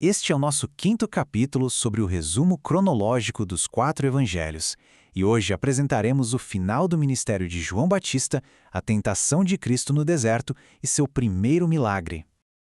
Este é o nosso quinto capítulo sobre o resumo cronológico dos 4 evangelhos, e hoje apresentaremos o final do ministério de João Batista, a tentação de Cristo no deserto e seu primeiro milagre.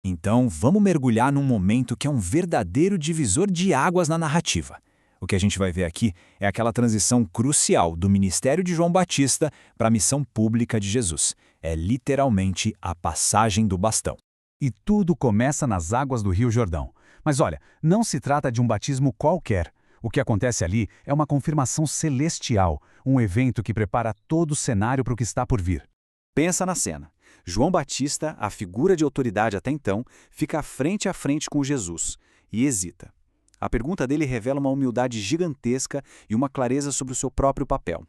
Então, vamos mergulhar num momento que é um verdadeiro divisor de águas na narrativa. O que a gente vai ver aqui é aquela transição crucial do ministério de João Batista para a missão pública de Jesus. É literalmente a passagem do bastão. E tudo começa nas águas do Rio Jordão. Mas olha, não se trata de um batismo qualquer. O que acontece ali é uma confirmação celestial, um evento que prepara todo o cenário para o que está por vir. Pensa na cena. João Batista, a figura de autoridade até então, fica frente a frente com Jesus e hesita. A pergunta dele revela uma humildade gigantesca e uma clareza sobre o seu próprio papel.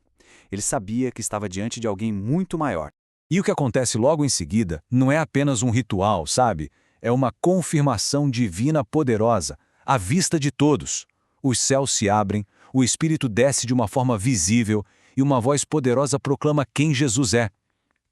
Ele sabia que estava diante de alguém muito maior. E o que acontece logo em seguida não é apenas um ritual, sabe? É uma confirmação divina poderosa, à vista de todos. Os céus se abrem, o Espírito desce de uma forma visível e uma voz poderosa proclama quem Jesus é.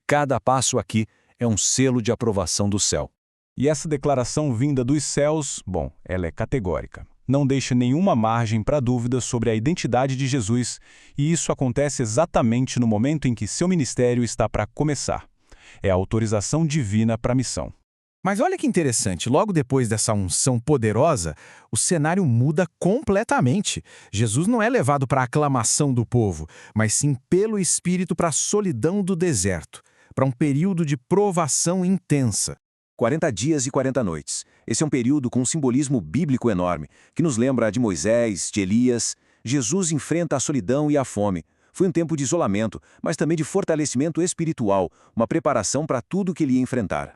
Cada passo aqui é um selo de aprovação do céu. E essa declaração vinda dos céus, ela é categórica. Não deixa nenhuma margem para dúvida sobre a identidade de Jesus, e isso acontece exatamente no momento em que seu ministério está para começar. É a autorização divina para a missão. Mas olha que interessante, logo depois dessa unção poderosa, o cenário muda completamente. Jesus não é levado para a aclamação do povo, mas sim pelo Espírito para a solidão do deserto, para um período de provação intensa. 40 dias e 40 noites. Esse é um período com um simbolismo bíblico enorme, que nos lembra de Moisés, de Elias. Jesus enfrenta a solidão e a fome. Foi um tempo de isolamento, mas também de fortalecimento espiritual, uma preparação para tudo que ele ia enfrentar.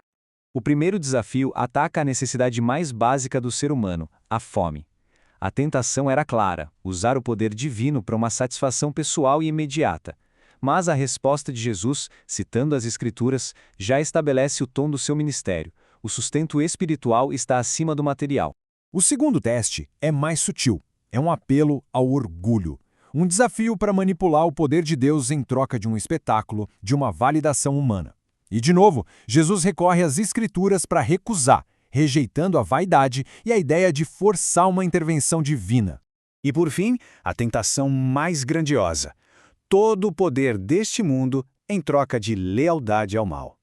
O primeiro desafio ataca a necessidade mais básica do ser humano, a fome. A tentação era clara, usar o poder divino para uma satisfação pessoal e imediata. Mas a resposta de Jesus, citando as Escrituras, já estabelece o tom do seu ministério. O sustento espiritual está acima do material. O segundo teste é mais sutil. É um apelo ao orgulho. Um desafio para manipular o poder de Deus em troca de um espetáculo, de uma validação humana. E, de novo, Jesus recorre às Escrituras para recusar, rejeitando a vaidade e a ideia de forçar uma intervenção divina. E, por fim, a tentação mais grandiosa. Todo o poder deste mundo em troca de lealdade ao mal.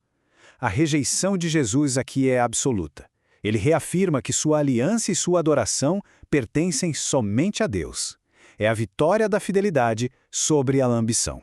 A rejeição de Jesus aqui é absoluta. Ele reafirma que sua aliança e sua adoração pertencem somente a Deus. É a vitória da fidelidade sobre a ambição.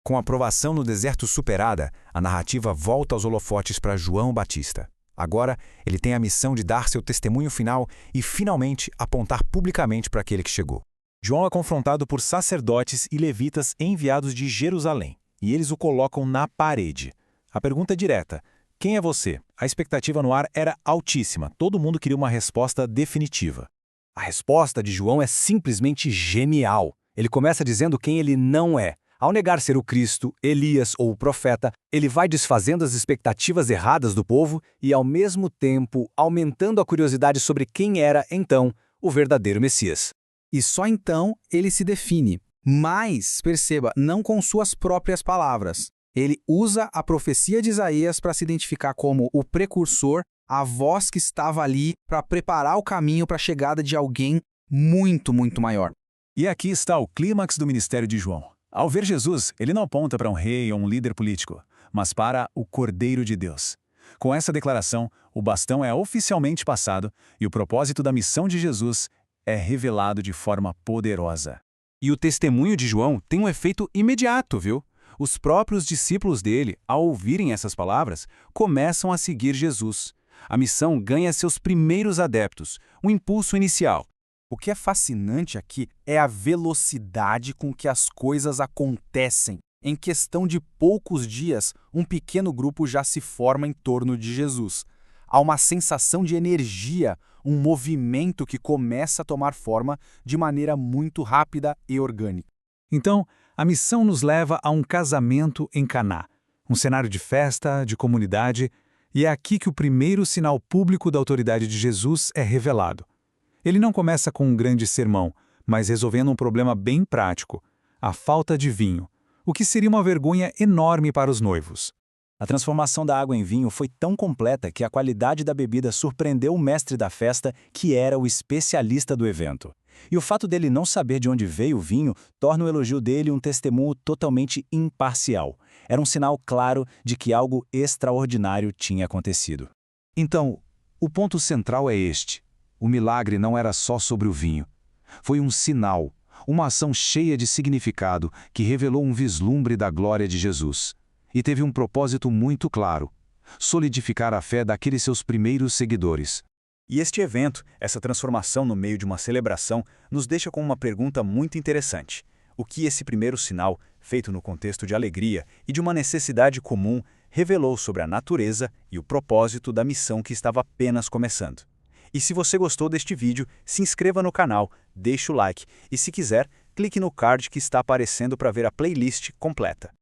Com a aprovação no deserto superada, a narrativa volta aos holofotes para João Batista. Agora, ele tem a missão de dar seu testemunho final e, finalmente, apontar publicamente para aquele que chegou. João é confrontado por sacerdotes e levitas enviados de Jerusalém, e eles o colocam na parede. A pergunta é direta: quem é você? A expectativa no ar era altíssima, todo mundo queria uma resposta definitiva. A resposta de João é simplesmente genial. Ele começa dizendo quem ele não é. Ao negar ser o Cristo, Elias ou o profeta, ele vai desfazendo as expectativas erradas do povo e, ao mesmo tempo, aumentando a curiosidade sobre quem era, então, o verdadeiro Messias. E só então ele se define. Mas, perceba, não com suas próprias palavras. Ele usa a profecia de Isaías para se identificar como o precursor, a voz que estava ali para preparar o caminho para a chegada de alguém muito, muito maior. E aqui está o clímax do ministério de João. Ao ver Jesus, ele não aponta para um rei ou um líder político, mas para o Cordeiro de Deus. Com essa declaração, o bastão é oficialmente passado e o propósito da missão de Jesus é revelado de forma poderosa. E o testemunho de João tem um efeito imediato, viu? Os próprios discípulos dele, ao ouvirem essas palavras, começam a seguir Jesus. A missão ganha seus primeiros adeptos, um impulso inicial. O que é fascinante aqui é a velocidade com que as coisas acontecem. Em questão de poucos dias, um pequeno grupo já se forma em torno de Jesus. Há uma sensação de energia, um movimento que começa a tomar forma de maneira muito rápida e orgânica. Então, a missão nos leva a um casamento em Caná, um cenário de festa, de comunidade, e é aqui que o primeiro sinal público da autoridade de Jesus é revelado. Ele não começa com um grande sermão, mas resolvendo um problema bem prático, a falta de vinho, o que seria uma vergonha enorme para os noivos. A transformação da água em vinho foi tão completa que a qualidade da bebida surpreendeu o mestre da festa, que era o especialista do evento. E o fato dele não saber de onde veio o vinho torna o elogio dele um testemunho totalmente imparcial. Era um sinal claro de que algo extraordinário tinha acontecido. Então, o ponto central é este. O milagre não era só sobre o vinho. Foi um sinal, uma ação cheia de significado que revelou um vislumbre da glória de Jesus. E teve um propósito muito claro: solidificar a fé daqueles seus primeiros seguidores. E este evento, essa transformação no meio de uma celebração, nos deixa com uma pergunta muito interessante. O que esse primeiro sinal, feito no contexto de alegria e de uma necessidade comum, revelou sobre a natureza e o propósito da missão que estava apenas começando? E se você gostou deste vídeo, se inscreva no canal, deixe o like e, se quiser, clique no card que está aparecendo para ver a playlist completa.